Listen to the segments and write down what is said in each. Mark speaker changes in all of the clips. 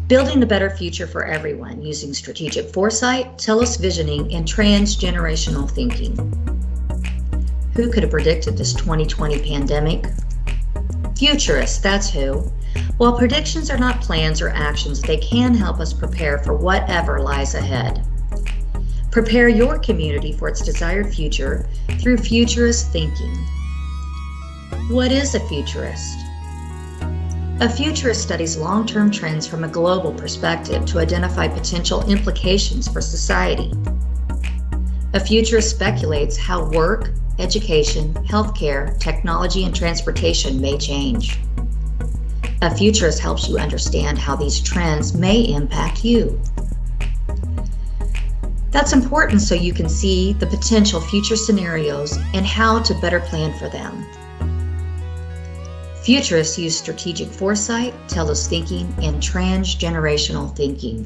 Speaker 1: Building a better future for everyone using strategic foresight, Telos visioning, and transgenerational thinking. Who could have predicted this 2020 pandemic? Futurists, that's who. While predictions are not plans or actions, they can help us prepare for whatever lies ahead. Prepare your community for its desired future through futurist thinking. What is a futurist? A futurist studies long-term trends from a global perspective to identify potential implications for society. A futurist speculates how work, education, healthcare, technology, and transportation may change. A futurist helps you understand how these trends may impact you. That's important so you can see the potential future scenarios and how to better plan for them. Futurists use strategic foresight, Telos thinking, and transgenerational thinking.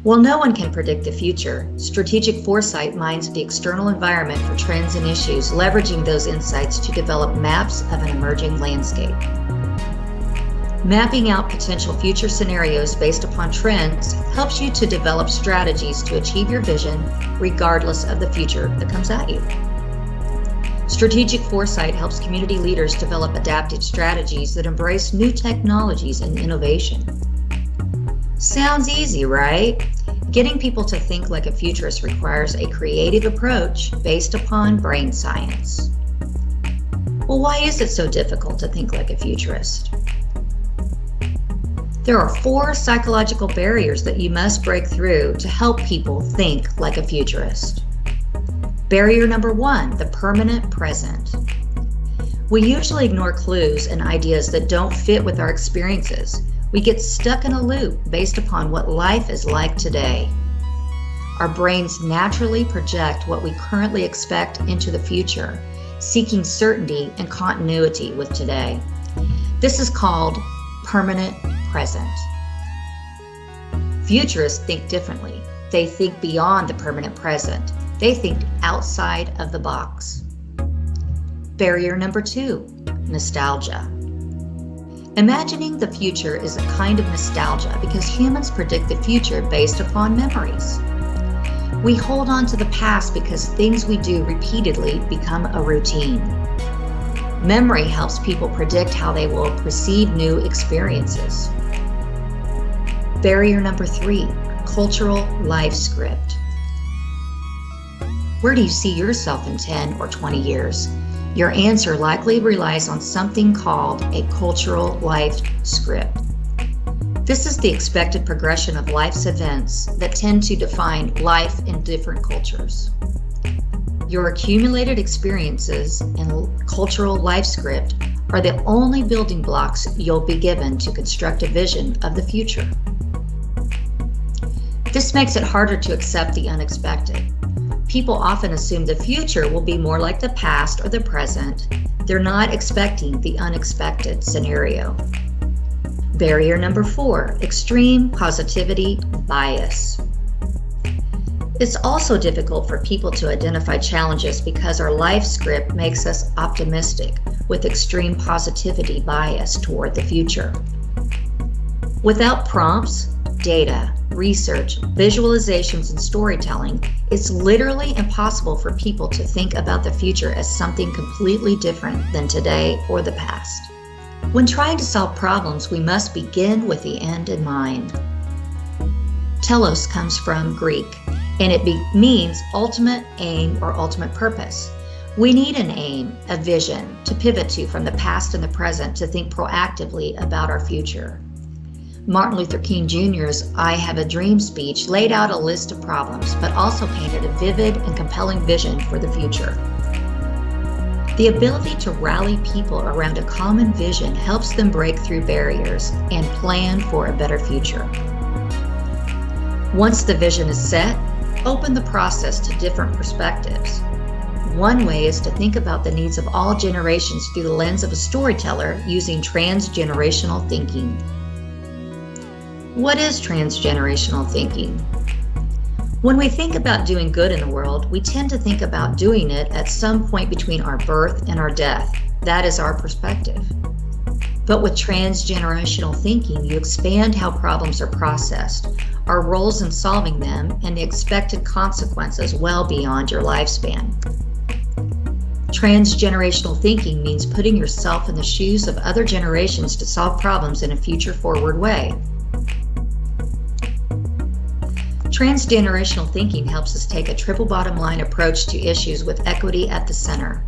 Speaker 1: While no one can predict the future, strategic foresight mines the external environment for trends and issues, leveraging those insights to develop maps of an emerging landscape. Mapping out potential future scenarios based upon trends helps you to develop strategies to achieve your vision regardless of the future that comes at you. Strategic foresight helps community leaders develop adaptive strategies that embrace new technologies and innovation. Sounds easy, right? Getting people to think like a futurist requires a creative approach based upon brain science. Well, why is it so difficult to think like a futurist? There are 4 psychological barriers that you must break through to help people think like a futurist. Barrier number 1, the permanent present. We usually ignore clues and ideas that don't fit with our experiences. We get stuck in a loop based upon what life is like today. Our brains naturally project what we currently expect into the future, seeking certainty and continuity with today. This is called permanent present. Futurists think differently. They think beyond the permanent present. They think outside of the box. Barrier number 2, nostalgia. Imagining the future is a kind of nostalgia because humans predict the future based upon memories. We hold on to the past because things we do repeatedly become a routine. Memory helps people predict how they will perceive new experiences. Barrier number 3, cultural life script. Where do you see yourself in 10 or 20 years? Your answer likely relies on something called a cultural life script. This is the expected progression of life's events that tend to define life in different cultures. Your accumulated experiences and cultural life script are the only building blocks you'll be given to construct a vision of the future. This makes it harder to accept the unexpected. People often assume the future will be more like the past or the present. They're not expecting the unexpected scenario. Barrier number 4, extreme positivity bias. It's also difficult for people to identify challenges because our life script makes us optimistic with extreme positivity bias toward the future. Without prompts, data, research, visualizations, and storytelling, it's literally impossible for people to think about the future as something completely different than today or the past. When trying to solve problems, we must begin with the end in mind. Telos comes from Greek, and it means ultimate aim or ultimate purpose. We need an aim, a vision, to pivot to from the past and the present to think proactively about our future. Martin Luther King Jr.'s I Have a Dream speech laid out a list of problems, but also painted a vivid and compelling vision for the future. The ability to rally people around a common vision helps them break through barriers and plan for a better future. Once the vision is set, open the process to different perspectives. One way is to think about the needs of all generations through the lens of a storyteller using transgenerational thinking. What is transgenerational thinking? When we think about doing good in the world, we tend to think about doing it at some point between our birth and our death. That is our perspective. But with transgenerational thinking, you expand how problems are processed, our roles in solving them, and the expected consequences well beyond your lifespan. Transgenerational thinking means putting yourself in the shoes of other generations to solve problems in a future-forward way. Transgenerational thinking helps us take a triple bottom line approach to issues with equity at the center.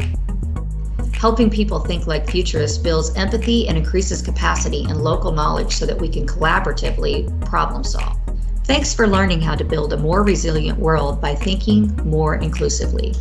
Speaker 1: Helping people think like futurists builds empathy and increases capacity and local knowledge so that we can collaboratively problem solve. Thanks for learning how to build a more resilient world by thinking more inclusively.